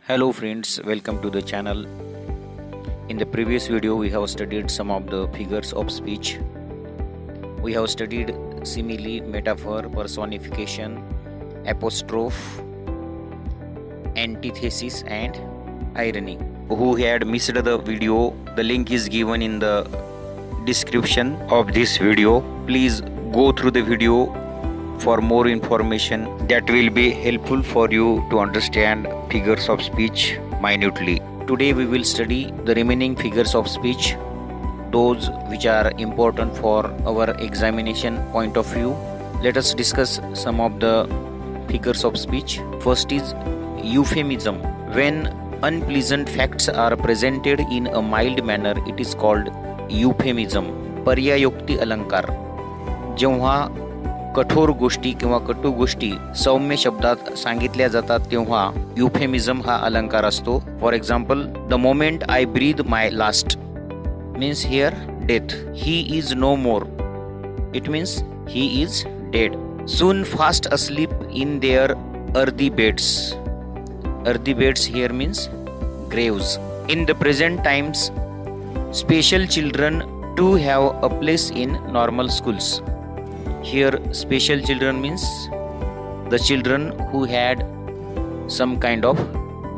Hello friends, welcome to the channel. In the previous video we have studied some of the figures of speech. We have studied simile, metaphor, personification, apostrophe, antithesis and irony. Who had missed the video, the link is given in the description of this video. Please go through the video for more information that will be helpful for you to understand figures of speech minutely. Today we will study the remaining figures of speech, those which are important for our examination point of view. Let us discuss some of the figures of speech. First is euphemism. When unpleasant facts are presented in a mild manner, it is called euphemism. पर्यायोक्ती अलंकार. जेव्हा कठोर गोष्टी किंवा कटू गोष्टी सौम्य शब्दात सांगितल्या जातात तेव्हा युफेमिझम हा अलंकार असतो. For example, the moment I breathe my last means here death. He is no more, it means he is dead. Soon fast asleep in their earthy beds. Earthy beds here means graves. In the present times special children to have a place in normal schools. Here special children means the children who had some kind of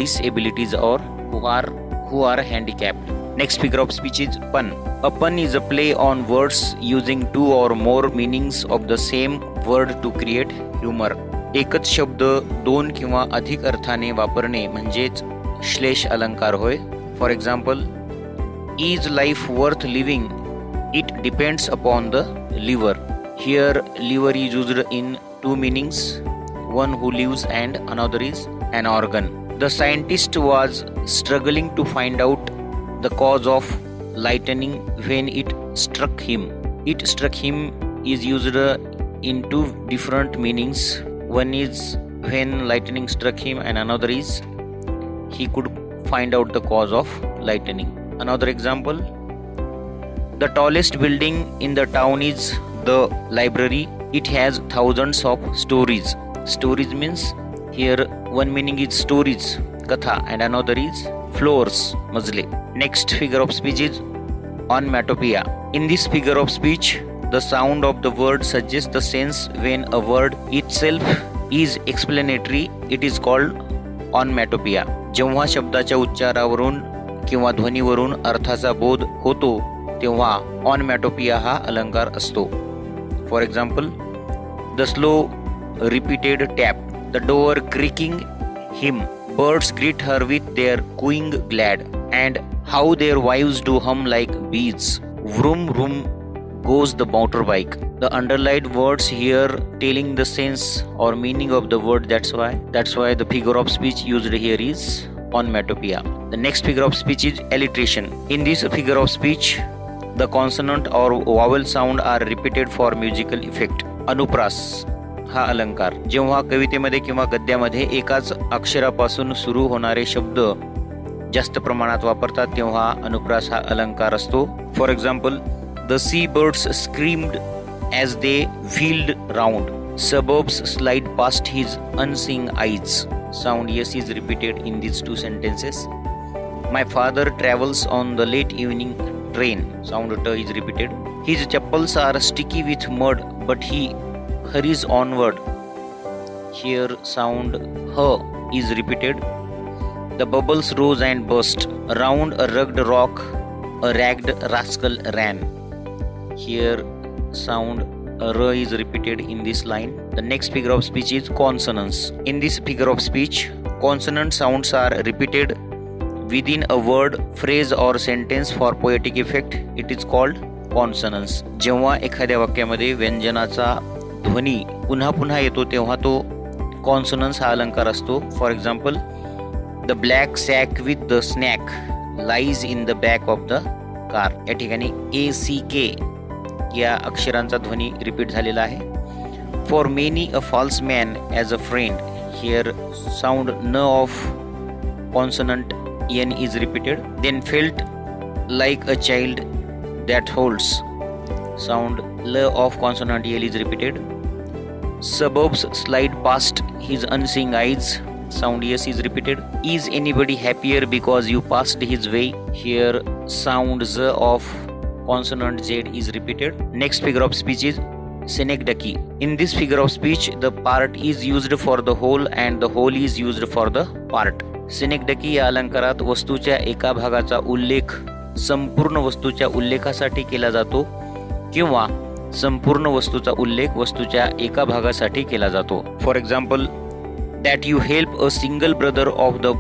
disabilities or who are handicapped. Next figure of speech is pun. A pun is a play on words using two or more meanings of the same word to create humor. एकच शब्द दोन किंवा अधिक अर्थाने वापरणे म्हणजेच श्लेष अलंकार होय. For example, is life worth living? It depends upon the liver. Here liver is used in two meanings, one who lives and another is an organ. The scientist was struggling to find out the cause of lightning when it struck him. It struck him is used in two different meanings. One is when lightning struck him and another is he could find out the cause of lightning. Another example, the tallest building in the town is the library. It has thousands of stories. Stories means here one meaning is stories, katha, and another is floors, mazle. Next figure of speech is onomatopoeia. In this figure of speech, the sound of the word suggests the sense when a word itself is explanatory. It is called onomatopoeia. जेव्हा शब्दाच्या उच्चारावरून किंवा ध्वनीवरून अर्थाचा बोध होतो तेव्हा onomatopoeia हा अलंकार असतो. For example, the slow repeated tap, the door creaking him, birds greet her with their cooing glad, and how their wives do hum like bees. Vroom vroom goes the motorbike. The underlined words here telling the sense or meaning of the word. That's why the figure of speech used here is onomatopoeia. The next figure of speech is alliteration. In this figure of speech, the consonant or vowel sound are repeated for musical effect. अनुप्रास हा अलंकार. जेव्हा कवितेमध्ये किंवा गद्यामध्ये एकाच अक्षरापासून सुरू होणारे शब्द जास्त प्रमाणात वापरतात तेव्हा अनुप्रास हा अलंकार असतो. For example, the sea birds screamed as they wheeled round. Suburbs slide past his unseeing eyes. Sound yes is repeated in these two sentences. My father travels on the late evening train. Sound t is repeated. His chappals are sticky with mud, but he hurries onward. Here sound h is repeated. The bubbles rose and burst. Around a rugged rock, a ragged rascal ran. Here sound r is repeated in this line. The next figure of speech is consonants. In this figure of speech, consonant sounds are repeated within a word, phrase or sentence for poetic effect. It is called consonants. जेव्हा एखाद्या वाक्यामध्ये व्यंजनाचा ध्वनी पुन्हा पुन्हा येतो तेव्हा तो consonants हा अलंकार असतो. For example, the black sack with the snack lies in the back of the car. या ठिकाणी ACK या अक्षरांचा ध्वनी रिपीट झालेला आहे. For many a false man as a friend. Here sound न of consonant N is repeated. Then felt like a child that holds. Sound L of consonant L is repeated. Suburbs slide past his unseeing eyes. sound yes is repeated. Is anybody happier because you passed his way? Here sound z of consonant z is repeated. Next figure of speech is synecdoche. In this figure of speech, the part is used for the whole and the whole is used for the part. synecdoche या अलंकारात वस्तूच्या एका भागाचा उल्लेख संपूर्ण वस्तूच्या उल्लेखासाठी केला जातो किंवा संपूर्ण वस्तूचा उल्लेख वस्तूच्या एका भागासाठी केला जातो. For example, that you help a single brother of the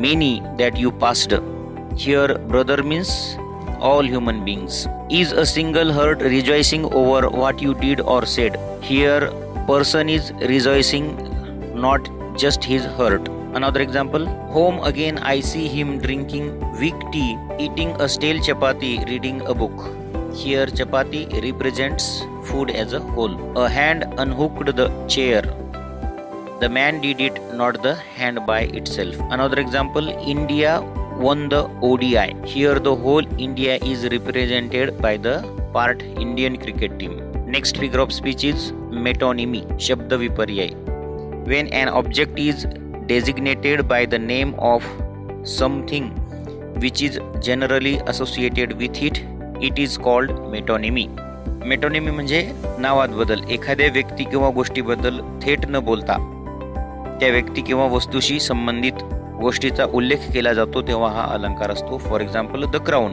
many that you passed. Here brother means all human beings. Is a single heart rejoicing over what you did or said? Here person is rejoicing, not just his heart. Another example, home again I see him drinking weak tea, eating a stale chapati, reading a book. Here chapati represents food as a whole. A hand unhooked the chair. The man did it, not the hand by itself. Another example, India won the ODI. Here the whole India is represented by the part Indian cricket team. Next figure of speech is metonymy, शब्द विपर्यय. When an object is designated by the name of something which is generally associated with it, it is called metonymy. Metonymy म्हणजे नावात बदल. एखाद्या व्यक्ती किंवा गोष्टीबद्दल थेट न बोलता त्या व्यक्ती किंवा वस्तूशी संबंधित गोष्टीचा उल्लेख केला जातो तेव्हा हा अलंकार असतो. For example, the crown.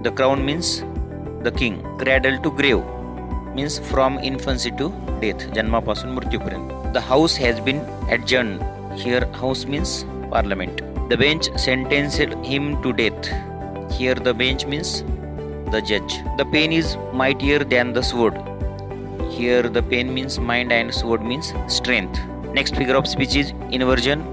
The crown means the king. Cradle to grave means from infancy to death, जन्मापासून मृत्यूपर्यंत. The house has been adjourned. Here house means parliament. The bench sentenced him to death. Here the bench means the judge. The pen is mightier than the sword. Here the pen means mind and sword means strength. Next figure of speech is inversion.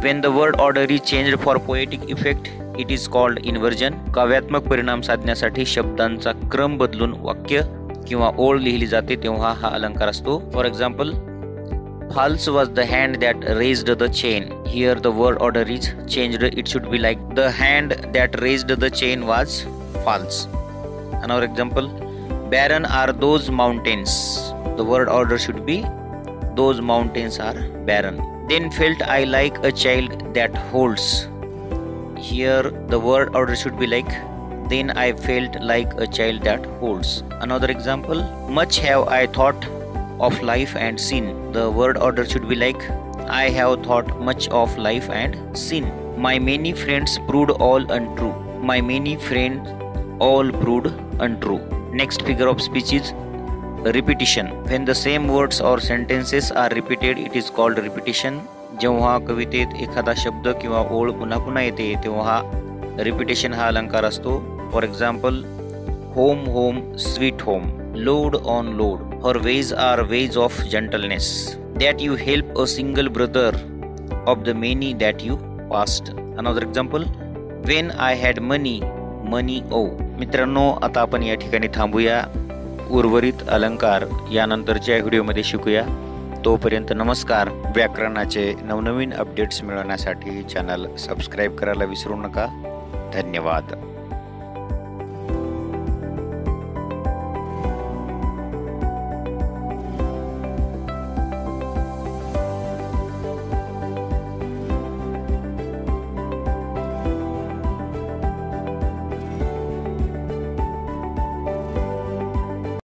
When the word order is changed for poetic effect, it is called inversion. काव्यात्मक परिणाम साधण्यासाठी शब्दांचा क्रम बदलून वाक्य किंवा ओळ लिहिली जाते तेव्हा हा अलंकार असतो. For example, false was the hand that raised the chain. Here the word order is changed. It should be like the hand that raised the chain was false. Another example, barren are those mountains. The word order should be those mountains are barren. Then felt I like a child that holds. Here the word order should be like then I felt like a child that holds. Another example, much have I thought of life and sin. The word order should be like I have thought much of life and sin. My many friends proved all untrue. My many friends all proved untrue. Next figure of speech is repetition. When the same words or sentences are repeated, it is called repetition. जेव्हा कवितेत एखादा शब्द किंवा ओळ पुन्हा पुन्हा येते तेव्हा रिपिटेशन हा अलंकार असतो. For example, home home sweet home. Load on load. Her ways are ways of gentleness. That you help a single brother of the many that you passed. Another example, when I had money money oh. मित्रांनो, आता आपण या ठिकाणी थांबूया. उर्वरित अलंकार यानंतरच्या व्हिडिओमध्ये शिकूया. तोपर्यंत नमस्कार. व्याकरणाचे नवनवीन अपडेट्स मिळवण्यासाठी चॅनल सबस्क्राईब करायला विसरू नका. धन्यवाद.